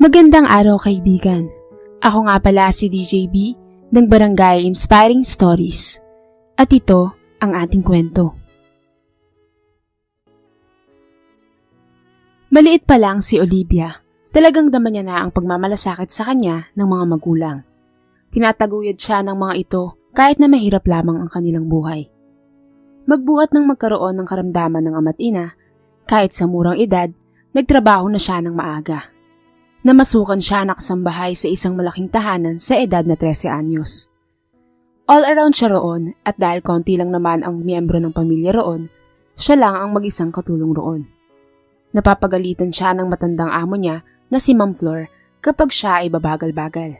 Magandang araw kaibigan. Ako nga pala si DJB ng Barangay Inspiring Stories. At ito ang ating kwento. Maliit pa lang si Olivia, talagang dama niya na ang pagmamalasakit sa kanya ng mga magulang. Tinataguyod siya ng mga ito kahit na mahirap lamang ang kanilang buhay. Magbuhat ng magkaroon ng karamdaman ng ama't ina, kahit sa murang edad, nagtrabaho na siya ng maaga. Namasukan siya nakasambahay sa isang malaking tahanan sa edad na 13 anyos. All around siya roon at dahil konti lang naman ang miyembro ng pamilya roon, siya lang ang mag-isang katulong roon. Napapagalitan siya ng matandang amo niya na si Ma'am Flor kapag siya ay babagal-bagal.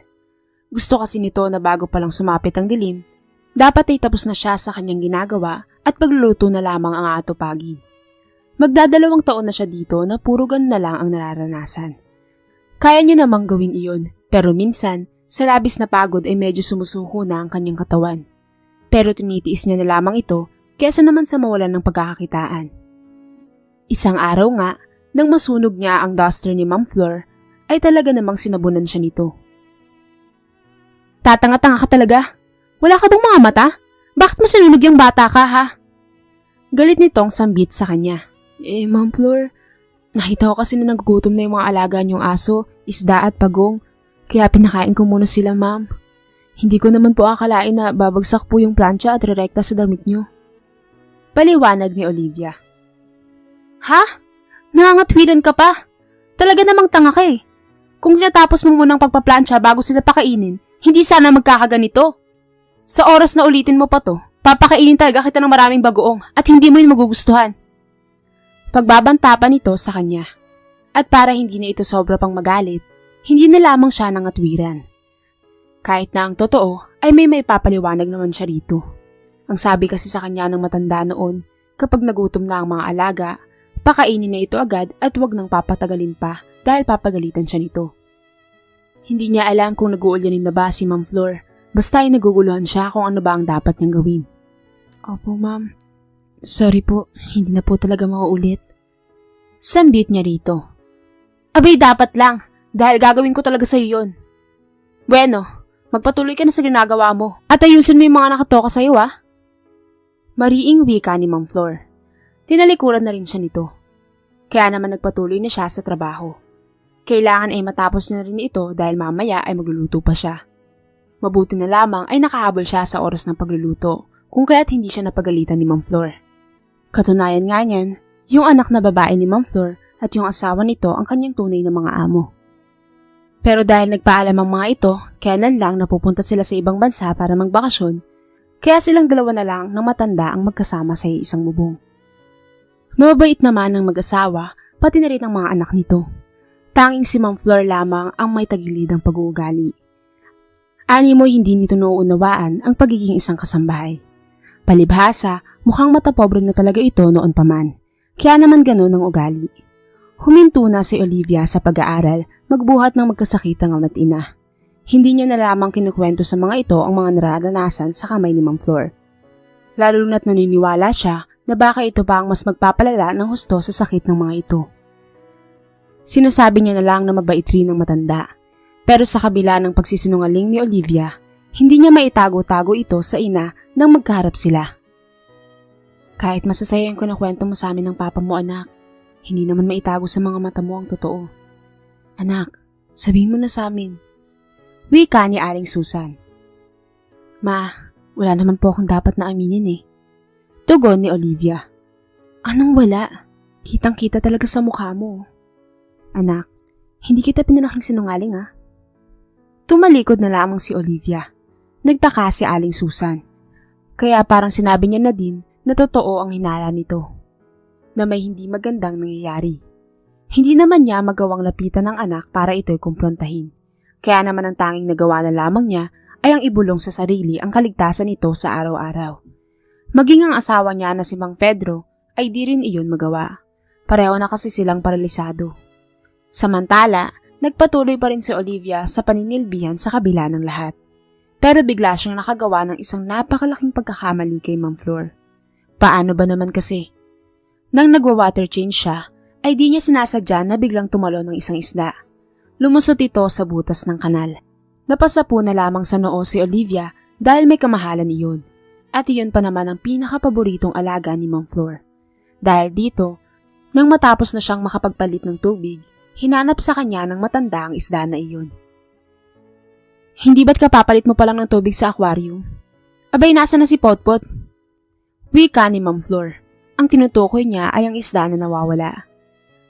Gusto kasi nito na bago palang sumapit ang dilim, dapat ay tapos na siya sa kanyang ginagawa at pagluluto na lamang ang aatupagin. Magdadalawang taon na siya dito na puro ganun na lang ang nararanasan. Kaya niya namang gawin iyon, pero minsan, sa labis na pagod ay medyo sumusuko na ang kanyang katawan. Pero tinitiis niya na lamang ito kaysa naman sa mawalan ng pagkakakitaan. Isang araw nga, nang masunog niya ang duster ni Ma'am Flor, ay talaga namang sinabunan siya nito. Tatanga-tanga ka talaga? Wala ka bang mga mata? Bakit mo sinunog yung bata ka, ha? Galit nitong sambit sa kanya. Ma'am Flor, nakita ko kasi na nagugutom na yung mga alaga niyong aso, isda at pagong, kaya pinakain ko muna sila, ma'am. Hindi ko naman po akalain na babagsak po yung plancha at rerekta sa damit niyo. Paliwanag ni Olivia. Ha? Nangangatwiran ka pa? Talaga namang tanga ka eh. Kung tinatapos mo munang pagpaplansya bago sila pakainin, hindi sana magkakaganito. Sa oras na ulitin mo pa to, papakainin talaga kita ng maraming bagoong at hindi mo yun magugustuhan. Pagbabanta pa nito sa kanya. At para hindi na ito sobra pang magalit, hindi na lamang siya nangatwiran. Kahit na ang totoo ay may maipapaliwanag naman siya rito. Ang sabi kasi sa kanya ng matanda noon, kapag nagutom na ang mga alaga, pakainin na ito agad at wag nang papatagalin pa dahil papagalitan siya nito. Hindi niya alam kung nag-uulyanin na ba si Ma'am Flor, basta ay naguguluhan siya kung ano ba ang dapat niyang gawin. Opo, ma'am. Sorry po, hindi na po talaga mauulit. Sambit niya rito. Abay, dapat lang, dahil gagawin ko talaga sa'yo yun. Bueno, magpatuloy ka na sa ginagawa mo at ayusin mo yung mga nakatoka sa'yo, ha? Mariing wika ni Ma'am Flor. Tinalikuran na rin siya nito. Kaya naman nagpatuloy na siya sa trabaho. Kailangan ay matapos na rin ito dahil mamaya ay magluluto pa siya. Mabuti na lamang ay nakahabol siya sa oras ng pagluluto, kung kaya't hindi siya napagalitan ni Ma'am Flor. Katunayan nga niyan, yung anak na babae ni Ma'am Flor at yung asawa nito ang kanyang tunay na mga amo. Pero dahil nagpaalam ang mga ito, kailan lang napupunta sila sa ibang bansa para magbakasyon, kaya silang dalawa na lang ng matanda ang magkasama sa isang bubong. Mababait naman ang mag-asawa, pati na rin ang mga anak nito. Tanging si Ma'am Flor lamang ang may tagilidang pag-uugali. Ani mo hindi nito nauunawaan ang pagiging isang kasambahay. Palibhasa, mukhang matapobre na talaga ito noon pa man, kaya naman gano'n ang ugali. Huminto na si Olivia sa pag-aaral, magbuhat ng magkasakit ang ama't ina. Hindi niya na lamang kinukwento sa mga ito ang mga nararanasan sa kamay ni Ma'am Flor. Lalo na't naniniwala siya na baka ito pa ang mas magpapalala ng husto sa sakit ng mga ito. Sinasabi niya na lang na mabait rin ng matanda, pero sa kabila ng pagsisinungaling ni Olivia, hindi niya maitago-tago ito sa ina nang magkaharap sila. Kahit masasaya yung kinukwento mo sa amin ng papa mo, anak, hindi naman maitago sa mga mata mo ang totoo. Anak, sabihin mo na sa amin. Wika ni Aling Susan. Ma, wala naman po akong dapat na aminin eh. Tugon ni Olivia. Anong wala? Kitang-kita talaga sa mukha mo. Anak, hindi kita pinalaking sinungaling ah. Tumalikod na lamang si Olivia. Nagtaka si Aling Susan. Kaya parang sinabi niya na din na totoo ang hinala nito. Na may hindi magandang nangyayari. Hindi naman niya magawang lapitan ng anak para ito'y kumprontahin. Kaya naman ang tanging nagawa na lamang niya ay ang ibulong sa sarili ang kaligtasan nito sa araw-araw. Maging ang asawa niya na si Mang Pedro ay di rin iyon magawa. Pareho na kasi silang paralisado. Samantala, nagpatuloy pa rin si Olivia sa paninilbihan sa kabila ng lahat. Pero bigla siyang nakagawa ng isang napakalaking pagkakamali kay Ma'am Flor. Paano ba naman kasi? Nang nagwa-water change siya, ay di niya sinasadya na biglang tumalon ng isang isda. Lumusot ito sa butas ng kanal. Napasapo na lamang sa noo si Olivia dahil may kamahalan iyon. At iyon pa naman ang pinakapaboritong alaga ni Ma'am Flor. Dahil dito, nang matapos na siyang makapagpalit ng tubig, hinanap sa kanya ng matanda ang isda na iyon. Hindi ba't kapapalit mo pa lang ng tubig sa aquarium? Abay, nasa na si Potpot? Wika ni Ma'am Flor. Ang tinutukoy niya ay ang isda na nawawala.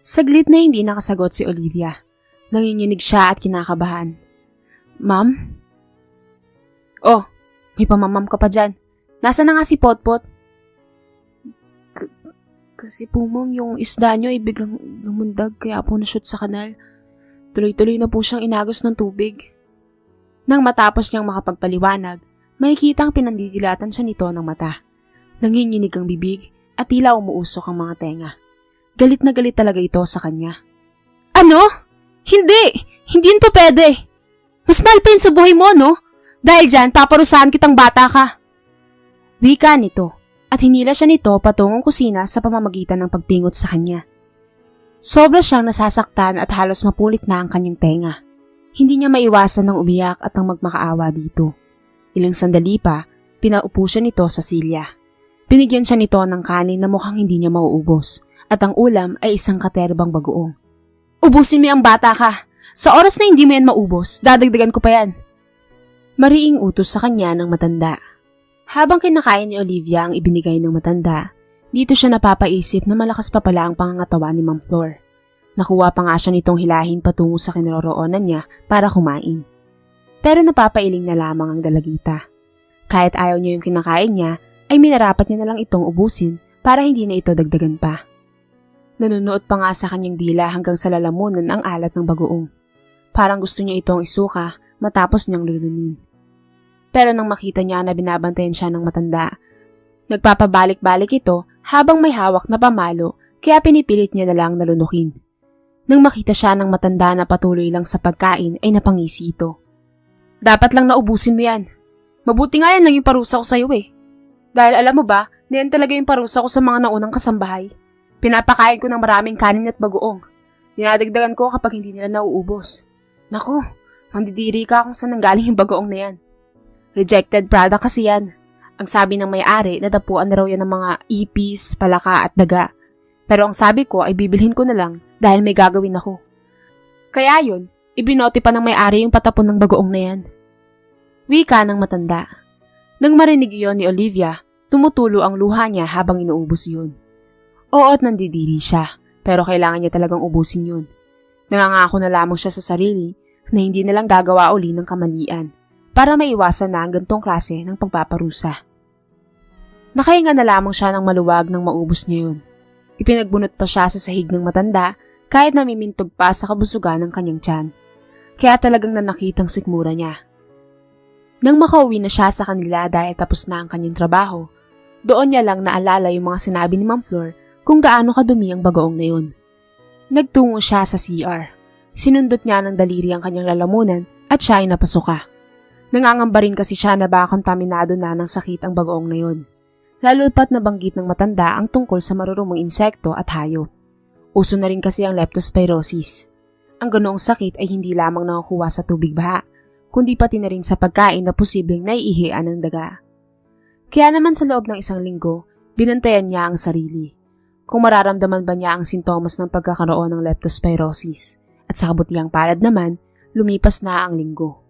Saglit na hindi nakasagot si Olivia. Nanginginig siya at kinakabahan. Ma'am? Oh, may pamamam ka pa dyan. Nasaan na nga si Potpot? Kasi po ma'am, yung isda nyo ay biglang lumundag kaya po na-shoot sa kanal. Tuloy-tuloy na po siyang inagos ng tubig. Nang matapos niyang makapagpaliwanag, makikita ang pinandidilatan siya nito ng mata. Nanginginig ang bibig at tila umuusok ang mga tenga. Galit na galit talaga ito sa kanya. Ano? Hindi! Hindi yun pa pwede! Mas mahal pa yun sa buhay mo, no? Dahil dyan, paparusahan kitang bata ka. Wika nito at hinila siya nito patungong kusina sa pamamagitan ng pagpingot sa kanya. Sobra siyang nasasaktan at halos mapulik na ang kanyang tenga. Hindi niya maiwasan ng umiyak at ng magmakaawa dito. Ilang sandali pa, pinaupo siya nito sa silya. Binigyan siya nito ng kanin na mukhang hindi niya mauubos at ang ulam ay isang katerbang bagoong. Ubusin mo ang bata ka! Sa oras na hindi mo yan maubos, dadagdagan ko pa yan. Mariing utos sa kanya ng matanda. Habang kinakain ni Olivia ang ibinigay ng matanda, dito siya napapaisip na malakas pa pala ang pangangatawan ni Ma'am Flor. Nakuha pa nga siya nitong hilahin patungo sa kinaroroonan niya para kumain. Pero napapailing na lamang ang dalagita. Kahit ayaw niya yung kinakain niya, ay minarapat niya na lang itong ubusin para hindi na ito dagdagan pa. Nanunuot pa nga sa kanyang dila hanggang sa lalamunan ang alat ng bagoong. Parang gusto niya itong isuka matapos niyang lulunin. Pero nang makita niya na binabantayan siya ng matanda, nagpapabalik-balik ito habang may hawak na pamalo kaya pinipilit niya na lang nalunukin. Nang makita siya ng matanda na patuloy lang sa pagkain ay napangisi ito. Dapat lang naubusin mo yan. Mabuti nga yan lang yung parusa ko sa'yo eh. Dahil alam mo ba, na yan talaga yung parusa ko sa mga naunang kasambahay. Pinapakain ko ng maraming kanin at bagoong. Dinadagdagan ko kapag hindi nila nauubos. Naku, mandidiri ka kung saan nanggaling yung bagoong na yan. Rejected product kasi yan. Ang sabi ng may-ari, nadapuan na raw yan ng mga ipis, palaka at daga. Pero ang sabi ko ay bibilhin ko na lang dahil may gagawin ako. Kaya yun, ibinote pa ng may-ari yung patapon ng bagoong na yan. Wika ng matanda. Nang marinig iyon ni Olivia, tumutulo ang luha niya habang inuubos yun. Oo at nandidiri siya, pero kailangan niya talagang ubusin yun. Nangangako na lamang siya sa sarili na hindi na lang gagawa uli ng kamalian para maiwasan na ang gantong klase ng pagpaparusa. Nakahinga na lamang siya ng maluwag nang maubos niya yun. Ipinagbunot pa siya sa sahig ng matanda kahit namimintog pa sa kabusugan ng kanyang tiyan. Kaya talagang nanakitang sikmura niya. Nang makauwi na siya sa kanila dahil tapos na ang kanyang trabaho, doon niya lang naalala yung mga sinabi ni Ma'am Flor kung gaano kadumi ang bagoong na yun. Nagtungo siya sa CR. Sinundot niya ng daliri ang kanyang lalamunan at siya ay napasuka. Nangangamba rin kasi siya na baka kontaminado na ng sakit ang bagoong na yun. Lalo pat nabanggit ng matanda ang tungkol sa marurumong insekto at hayop. Uso na rin kasi ang leptospirosis. Ang ganoong sakit ay hindi lamang nakukuha sa tubig baha, kundi pati na rin sa pagkain na posibleng naiihian ng daga. Kaya naman sa loob ng isang linggo, binantayan niya ang sarili. Kung mararamdaman ba niya ang sintomas ng pagkakaroon ng leptospirosis, at sa kabutihang palad naman, lumipas na ang linggo.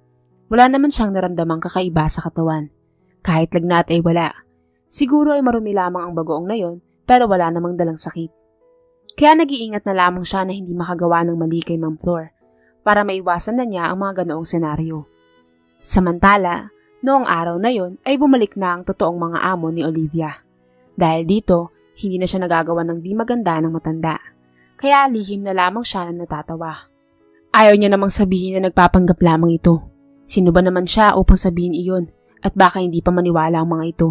Wala naman siyang naramdamang kakaiba sa katawan. Kahit lagnat ay wala. Siguro ay marumi lamang ang bagoong na yon, pero wala namang dalang sakit. Kaya nag-iingat na lamang siya na hindi makagawa ng mali kay Ma'am Flor, para maiwasan na niya ang mga ganoong senaryo. Samantala, noong araw na yon ay bumalik na ang totoong mga amo ni Olivia. Dahil dito, hindi na siya nagagawa ng di maganda ng matanda. Kaya lihim na lamang siya na natatawa. Ayaw niya namang sabihin na nagpapanggap lamang ito. Sino ba naman siya upang sabihin iyon at baka hindi pa maniwala ang mga ito.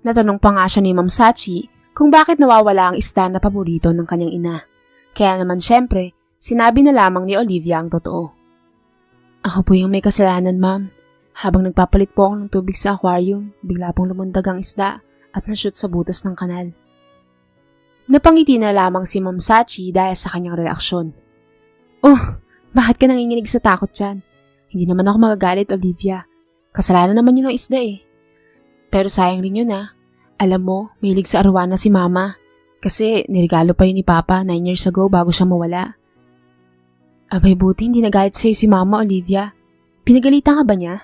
Natanong pa nga siya ni Ma'am Sachi kung bakit nawawala ang isda na paborito ng kanyang ina. Kaya naman syempre, sinabi na lamang ni Olivia ang totoo. Ako po yung may kasalanan, ma'am. Habang nagpapalit po ako ng tubig sa aquarium, bigla pong lumundag ang isda at nashoot sa butas ng kanal. Napangiti na lamang si Ma'am Sachi dahil sa kanyang reaksyon. Oh, Bakit ka nanginginig sa takot dyan? Hindi naman ako magagalit, Olivia. Kasalanan naman yun ng isda eh. Pero sayang rin yun ah. Alam mo, mahilig sa arwana si Mama. Kasi nirigalo pa yun ni Papa 9 years ago bago siya mawala. Abay buti hindi nagalit sa'yo si Mama, Olivia. Pinagalitan ka ba niya?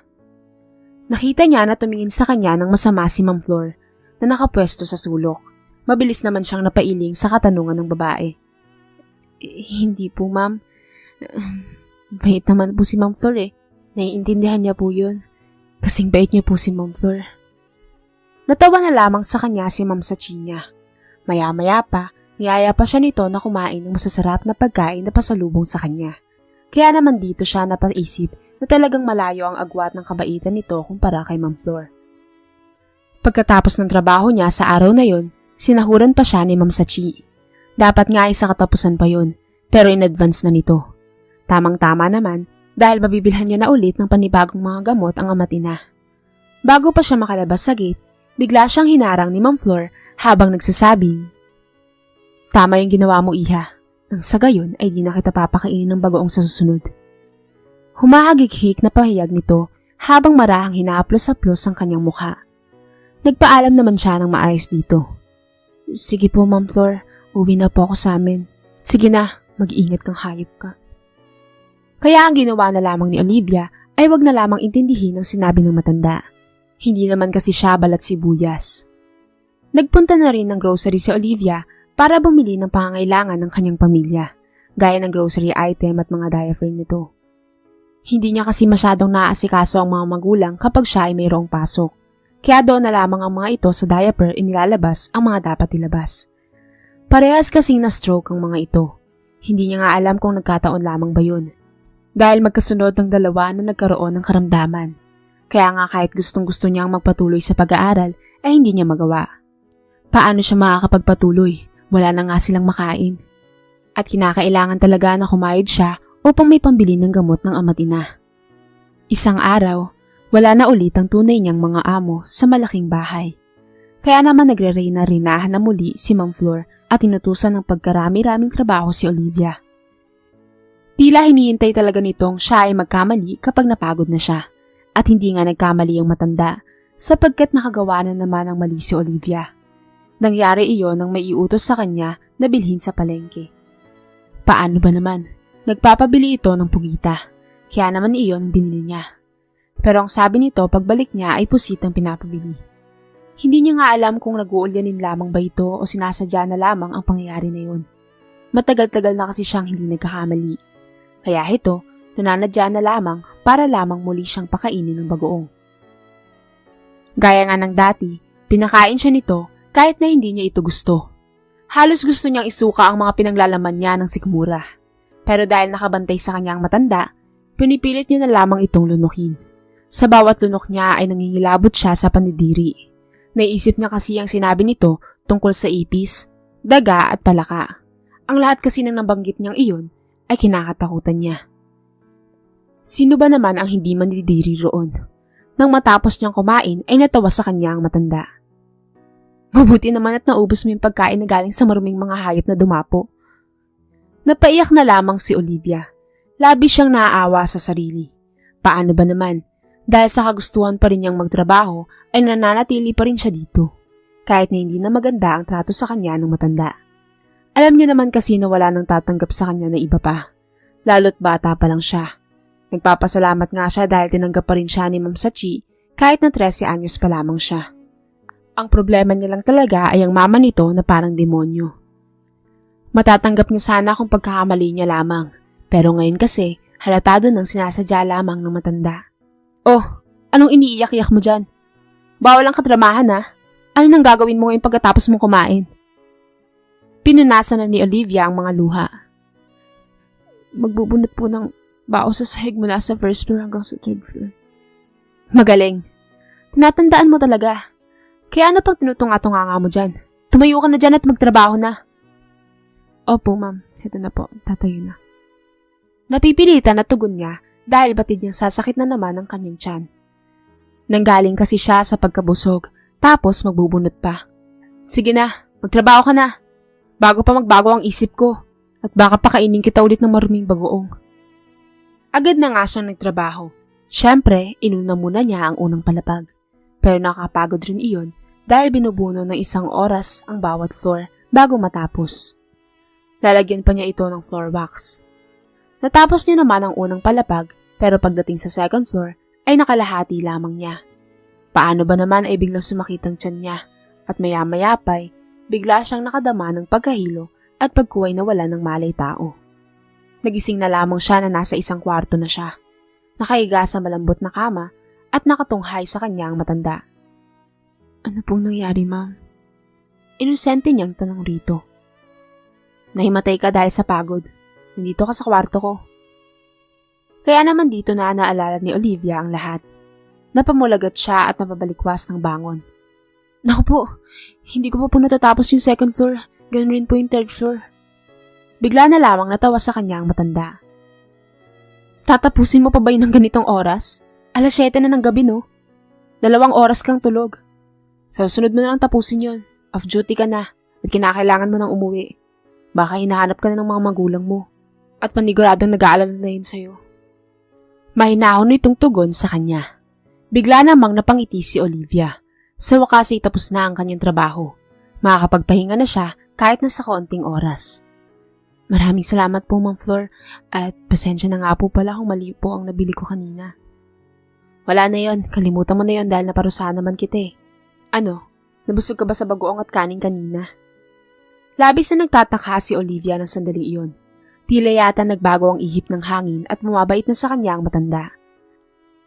Nakita niya na tumingin sa kanya ng masama si Ma'am Flor na nakapwesto sa sulok. Mabilis naman siyang napailing sa katanungan ng babae. Hindi po, Ma'am. Bait naman po si Ma'am Flor eh. Naiintindihan niya po yun. Kasing bait niya po si Ma'am Flor. Natawa na lamang sa kanya si Ma'am Sachinya. Maya-maya pa, niyaya pa siya nito na kumain ng masasarap na pagkain na pasalubong sa kanya. Kaya naman dito siya napaisip na talagang malayo ang agwat ng kabaitan nito kumpara kay Ma'am Flor. Pagkatapos ng trabaho niya sa araw na yon, sinahuran pa siya ni Ma'am Sachi. Dapat nga ay sa katapusan pa yon, pero in advance na nito. Tamang-tama naman dahil mabibilhan niya na ulit ng panibagong mga gamot ang amatina. Bago pa siya makalabas sa gate, bigla siyang hinarang ni Ma'am Flor habang nagsasabing, "Tama yung ginawa mo, Iha. Nang sa gayon ay di na kita papakainin ng bagoong sa susunod." Humahagik-hik na pahayag nito habang marahang hinahaplos-haplos ang kanyang mukha. Nagpaalam naman siya ng maayos dito. "Sige po, Ma'am Flor. Uwi na po ako sa amin. Sige na, mag-iingat kang hayop ka." Kaya ang ginawa na lamang ni Olivia ay wag na lamang intindihin ang sinabi ng matanda. Hindi naman kasi siya balat sibuyas. Nagpunta na rin ng grocery si Olivia para bumili ng pangangailangan ng kanyang pamilya, gaya ng grocery item at mga diaper nito. Hindi niya kasi masyadong naaasikaso ang mga magulang kapag siya ay mayroong pasok. Kaya doon na lamang ang mga ito sa diaper inilalabas ang mga dapat ilabas. Parehas kasing na-stroke ang mga ito. Hindi niya nga alam kung nagkataon lamang ba yun. Dahil magkasunod ng dalawa na nagkaroon ng karamdaman. Kaya nga kahit gustong-gusto niyang magpatuloy sa pag-aaral ay hindi niya magawa. Paano siya makakapagpatuloy? Wala na nga silang makain. At kinakailangan talaga na kumayod siya upang may pambili ng gamot ng ama't ina. Isang araw, wala na ulit ang tunay niyang mga amo sa malaking bahay. Kaya naman nagre-reyna-reynahan na muli si Ma'am Flor at inutusan ng pagkarami-raming trabaho si Olivia. Tila hinihintay talaga nitong siya ay magkamali kapag napagod na siya. At hindi nga nagkamali ang matanda sapagkat nakagawa na naman ang mali si Olivia. Nangyari iyon nang may iutos sa kanya na bilhin sa palengke. Paano ba naman? Nagpapabili ito ng pugita. Kaya naman iyon ang binili niya. Pero ang sabi nito pagbalik niya ay pusit ang pinapabili. Hindi niya nga alam kung nag-uulyanin lamang ba ito o sinasadya na lamang ang pangyayari na yun. Matagal-tagal na kasi siyang hindi nagkakamali. Kaya ito, nananadya na lamang para lamang muli siyang pakainin ng bagoong. Gaya nga ng dati, pinakain siya nito kahit na hindi niya ito gusto. Halos gusto niyang isuka ang mga pinaglalaman niya ng sikmura. Pero dahil nakabantay sa kanyang matanda, pinipilit niya na lamang itong lunukin. Sa bawat lunok niya ay nangingilabot siya sa panidiri. Naisip niya kasi ang sinabi nito tungkol sa ipis, daga at palaka. Ang lahat kasi ng nabanggit niyang iyon ay kinakatakutan niya. Sino ba naman ang hindi manidiri roon? Nang matapos niyang kumain ay natawa sa kanya ang matanda. Mabuti naman at naubos mo yung pagkain na galing sa maruming mga hayop na dumapo. Napaiyak na lamang si Olivia. Labis siyang naaawa sa sarili. Paano ba naman? Dahil sa kagustuhan pa rin niyang magtrabaho ay nananatili pa rin siya dito. Kahit na hindi na maganda ang trato sa kanya ng matanda. Alam niya naman kasi na wala nang tatanggap sa kanya na iba pa. Lalo't bata pa lang siya. Nagpapasalamat nga siya dahil tinanggap pa rin siya ni Ma'am Sachi kahit na 13 anyos pa lamang siya. Ang problema niya lang talaga ay ang mama nito na parang demonyo. Matatanggap niya sana kung pagkakamali niya lamang. Pero ngayon kasi, halatado nang sinasadya lamang ng matanda. "Oh, anong iniiyak-iyak mo dyan? Bawal ang kadramahan ha? Ano nang gagawin mo ngayon pagkatapos mong kumain?" Pinunasan na ni Olivia ang mga luha. "Magbubunot po ng bao sa sahig mula sa first floor hanggang sa third floor." "Magaling. Tinatandaan mo talaga. Kaya ano pag tinutunga-tunga mo dyan? Tumayo ka na dyan at magtrabaho na." "Opo, ma'am. Ito na po. Tatayo na." Napipilitan na tugon niya dahil batid niyang sasakit na naman ang kanyang tiyan. Nanggaling kasi siya sa pagkabusog, tapos magbubunot pa. "Sige na, magtrabaho ka na. Bago pa magbago ang isip ko, at baka pakainin kita ulit ng maruming bagoong." Agad na nga siyang nagtrabaho. Siyempre, inuna muna niya ang unang palapag. Pero nakakapagod rin iyon dahil binubuno ng 1 oras ang bawat floor bago matapos. Lalagyan pa niya ito ng floor wax. Natapos niya naman ang unang palapag pero pagdating sa second floor ay nakalahati lamang niya. Paano ba naman ay biglang sumakit ang tiyan niya at maya-maya pa'y bigla siyang nakadama ng pagkahilo at pagkuway na wala ng malay tao. Nagising na lamang siya na nasa isang kwarto na siya. Nakahiga sa malambot na kama at nakatunghay sa kanyang matanda. Ano pong nangyari, ma'am? Inosente niyang tanong rito. Nahimatay ka dahil sa pagod. Nandito ka sa kwarto ko. Kaya naman dito na naalala ni Olivia ang lahat. Napamulagat siya at napabalikwas ng bangon. Naku po, hindi ko pa po natatapos yung second floor. Ganun rin po yung third floor. Bigla na lamang natawa sa kanyang matanda. Tatapusin mo pa ba yun ng ganitong oras? 7:00 na ng gabi, no? 2 oras kang tulog. Sa susunod mo na lang tapusin yun. Off duty ka na at kinakailangan mo nang umuwi. Baka hinahanap ka na ng mga magulang mo at paniguradong nag-aalala na yun sa'yo. Mahinahon itong tugon sa kanya. Bigla namang napangiti si Olivia. Sa wakas ay tapos na ang kanyang trabaho. Makakapagpahinga na siya kahit na sa kaunting oras. Maraming salamat po, Ma'am Flor, at pasensya na nga po pala kung mali po ang nabili ko kanina. Wala na yon, kalimutan mo na yon dahil naparusahan naman kita eh. Ano, nabusog ka ba sa bagoong at kanin kanina? Labis na nagtataka si Olivia ng sandaling iyon. Tila yata nagbago ang ihip ng hangin at bumabait na sa kanya ang matanda.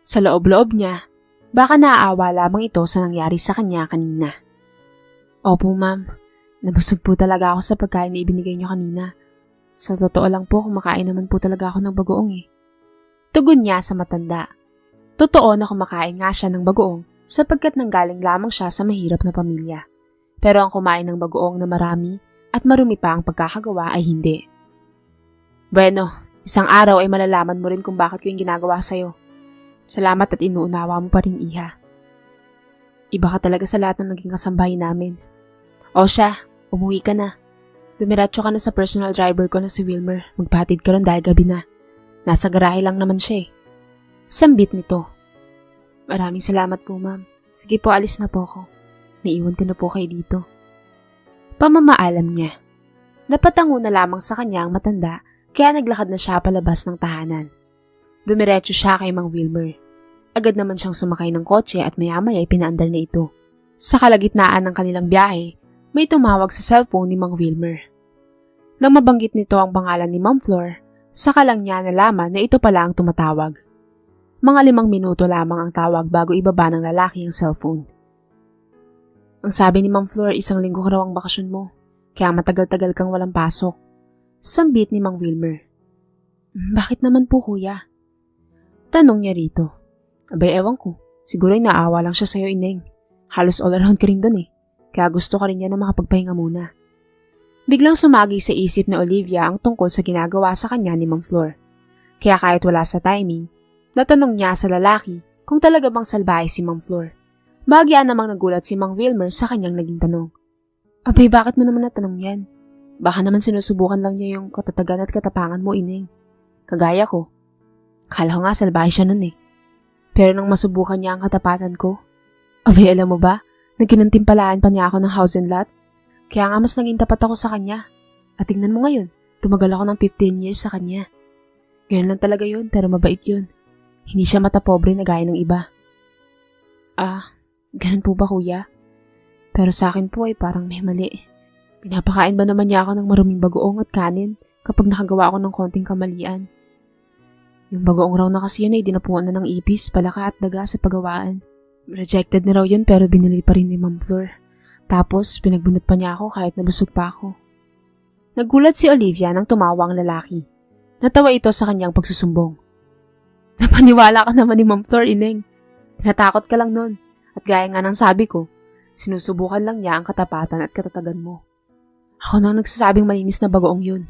Sa loob-loob niya, baka naaawa lamang ito sa nangyari sa kanya kanina. Opo, ma'am. Nabusog po talaga ako sa pagkain na ibinigay niyo kanina. Sa totoo lang po, kumakain naman po talaga ako ng bagoong eh. Tugon niya sa matanda. Totoo na kumakain nga siya ng bagoong sapagkat nanggaling lamang siya sa mahirap na pamilya. Pero ang kumain ng bagoong na marami at marumi pa ang pagkakagawa ay hindi. Bueno, isang araw ay malalaman mo rin kung bakit ko yung ginagawa sa'yo. Salamat at inuunawa mo pa rin, iha. Iba ka talaga sa lahat ng naging kasambahay namin. O siya, umuwi ka na. Dumiretso ka na sa personal driver ko na si Wilmer. Magpahatid ka ron dahil gabi na. Nasa garahe lang naman siya eh. Sambit nito. Maraming salamat po, ma'am. Sige po, alis na po ako. Naiwan ko na po kayo dito. Pamamaalam niya. Napatango na lamang sa kanya ang matanda kaya naglakad na siya palabas ng tahanan. Dumiretso siya kay Mang Wilmer. Agad naman siyang sumakay ng kotse at maya-maya ay pinaandar na ito. Sa kalagitnaan ng kanilang biyahe, may tumawag sa cellphone ni Mang Wilmer. Nang mabanggit nito ang pangalan ni Ma'am Flor, saka lang niya nalaman na ito pala ang tumatawag. Mga 5 minuto lamang ang tawag bago ibaba ng lalaki ang cellphone. Ang sabi ni Ma'am Flor, 1 linggo ka raw ang bakasyon mo, kaya matagal-tagal kang walang pasok. Sambit ni Mang Wilmer. Bakit naman po, kuya? Tanong niya rito. Abay, ewan ko. Siguro ay naawa lang siya sa'yo, ineng. Halos all around ka rin dun eh. Kaya gusto ka rin niya na makapagpahinga muna. Biglang sumagi sa isip ni Olivia ang tungkol sa ginagawa sa kanya ni Ma'am Flor. Kaya kahit wala sa timing, natanong niya sa lalaki kung talaga bang salbahe si Ma'am Flor. Bagya namang nagulat si Mang Wilmer sa kanyang naging tanong. Abay, bakit mo naman natanong yan? Baka naman sinusubukan lang niya yung katatagan at katapangan mo, ineng. Kagaya ko. Kala ko nga salbahe siya nun eh. Pero nang masubukan niya ang katapatan ko, abay, alam mo ba? Nagkinantimpalaan pa niya ako ng house and lot. Kaya nga mas naging tapat ako sa kanya. At tingnan mo ngayon, tumagal ako ng 15 years sa kanya. Ganyan lang talaga yun, pero mabait yun. Hindi siya matapobre na gaya ng iba. Ganun po ba, kuya? Pero sa akin po ay parang may mali. Pinapakain ba naman niya ako ng maruming bagoong at kanin kapag nakagawa ako ng konting kamalian? Yung bagoong raw na kasi yun ay dinapuan na ng ipis, palaka at daga sa pagawaan. Rejected na raw yun pero binili pa rin ni Ma'am Flor. Tapos pinagbunot pa niya ako kahit nabusog pa ako. Nagulat si Olivia nang tumawa ang lalaki. Natawa ito sa kanyang pagsusumbong. Napaniwala ka naman ni Ma'am Flor, ineng. Tinatakot ka lang nun. At gaya nga ng sabi ko, sinusubukan lang niya ang katapatan at katatagan mo. Ako nang nagsasabing malinis na bagoong yun.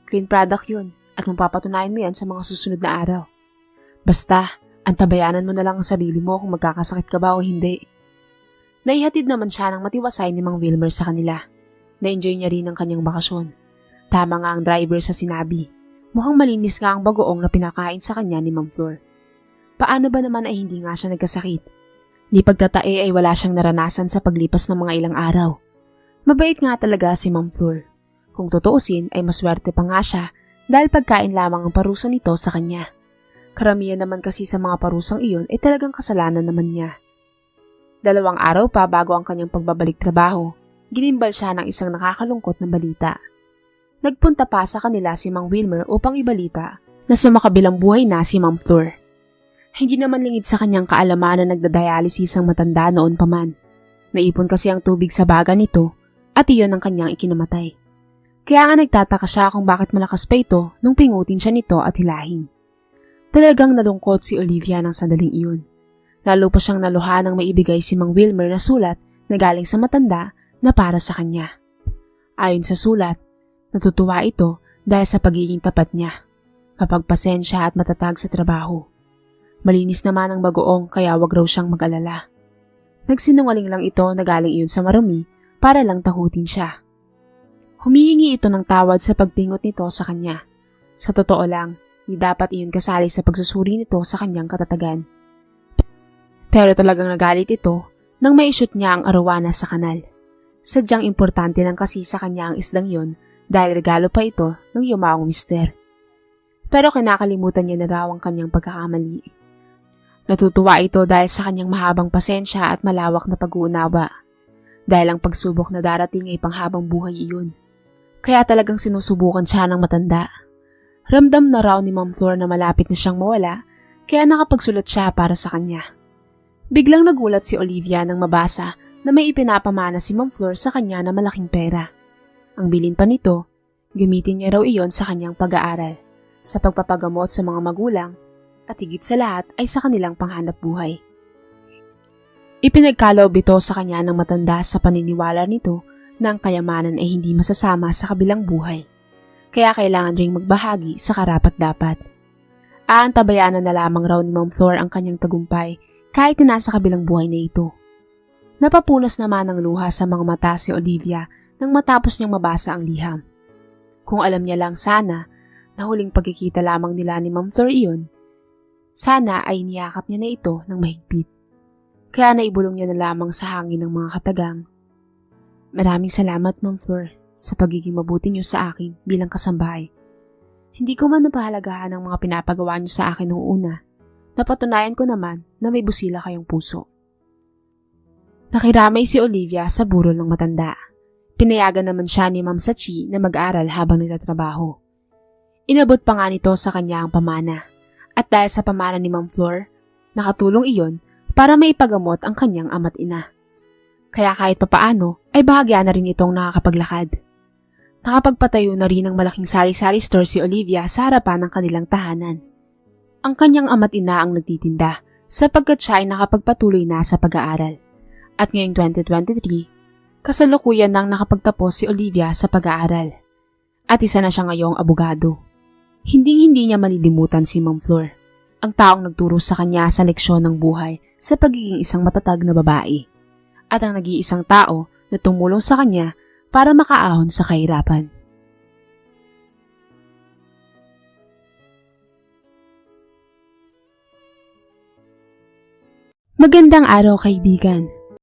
Clean product yun at mapapatunayan mo yan sa mga susunod na araw. Basta, antabayanan mo na lang ang sarili mo kung magkakasakit ka ba o hindi. Naihatid naman siya ng matiwasay ni Mang Wilmer sa kanila. Na-enjoy niya rin ang kanyang bakasyon. Tama nga ang driver sa sinabi. Mukhang malinis nga ang bagoong na pinakain sa kanya ni Ma'am Flor. Paano ba naman ay hindi nga siya nagkasakit? Di pagtatae ay wala siyang naranasan sa paglipas ng mga ilang araw. Mabait nga talaga si Ma'am Flor. Kung tutuusin ay maswerte pa nga siya dahil pagkain lamang ang parusa nito sa kanya. Karamihan naman kasi sa mga parusang iyon ay talagang kasalanan naman niya. 2 araw pa bago ang kanyang pagbabalik trabaho, ginimbal siya ng isang nakakalungkot na balita. Nagpunta pa sa kanila si Mang Wilmer upang ibalita na sumakabilang buhay na si Ma'am Flor. Hindi naman lingid sa kanyang kaalaman na nagdadialysis ang matanda noon pa man. Naipon kasi ang tubig sa baga nito at iyon ang kanyang ikinamatay. Kaya nga nagtataka siya kung bakit malakas pa ito nung pingutin siya nito at hilahin. Talagang nalungkot si Olivia ng sandaling iyon. Lalo pa siyang naluha nang maibigay si Mang Wilmer na sulat na galing sa matanda na para sa kanya. Ayon sa sulat, natutuwa ito dahil sa pagiging tapat niya, mapagpasensya at matatag sa trabaho. Malinis naman ang bagoong kaya wag raw siyang mag-alala. Nagsinungaling lang ito na galing iyon sa marumi para lang takutin siya. Humihingi ito ng tawad sa pagpingot nito sa kanya. Sa totoo lang, di dapat iyon kasali sa pagsusuri nito sa kanyang katatagan. Pero talagang nagalit ito nang maishoot niya ang arawana sa kanal. Sadyang importante lang kasi sa kanya ang isdang yon dahil regalo pa ito ng yumaong mister. Pero kinakalimutan niya na raw ang kanyang pagkakamali. Natutuwa ito dahil sa kanyang mahabang pasensya at malawak na pag-uunawa. Dahil ang pagsubok na darating ay panghabang buhay iyon. Kaya talagang sinusubukan siya ng matanda. Ramdam na raw ni Ma'am Flor na malapit na siyang mawala kaya nakapagsulat siya para sa kanya. Biglang nagulat si Olivia nang mabasa na may ipinapamana si Ma'am Flor sa kanya na malaking pera. Ang bilin pa nito, gamitin niya raw iyon sa kanyang pag-aaral, sa pagpapagamot sa mga magulang, at higit sa lahat ay sa kanilang panghanap buhay. Ipinagkaloob ito sa kanya ng matanda sa paniniwala nito na ang kayamanan ay hindi masasama sa kabilang buhay, kaya kailangan ring magbahagi sa karapat-dapat. Aantabayanan na lamang raw ni Ma'am Flor ang kanyang tagumpay kahit na nasa kabilang buhay na ito. Napapunas naman ng luha sa mga mata si Olivia nang matapos niyang mabasa ang liham. Kung alam niya lang sana na huling pagkikita lamang nila ni Ma'am Flor iyon, sana ay niyakap niya na ito ng mahigpit. Kaya naibulong niya na lamang sa hangin ng mga katagang, "Maraming salamat, Ma'am Flor, sa pagiging mabuti niyo sa akin bilang kasambahay. Hindi ko man napahalagahan ang mga pinapagawa niyo sa akin noong una. Napatunayan ko naman na may busila kayong puso." Nakiramay si Olivia sa burol ng matanda. Pinayagan naman siya ni Ma'am Sachi na mag-aral habang nagtatrabaho. Inabot pa nga nito sa kanya ang pamana. At dahil sa pamana ni Ma'am Flor, nakatulong iyon para maipagamot ang kanyang ama't ina. Kaya kahit papaano ay bahagya na rin itong nakakapaglakad. Nakapagpatayo na rin ng malaking sari-sari store si Olivia sa harapan ng kanilang tahanan. Ang kanyang ama't ina ang nagtitinda sapagkat siya ay nakapagpatuloy na sa pag-aaral. At ngayong 2023, kasalukuyan nang nakapagtapos si Olivia sa pag-aaral. At isa na siya ngayong abogado. Hinding-hindi niya malilimutan si Ma'am Flor, ang taong nagturo sa kanya sa leksyon ng buhay sa pagiging isang matatag na babae. At ang nag-iisang tao na tumulong sa kanya para makaahon sa kahirapan. Magandang araw, kaibigan.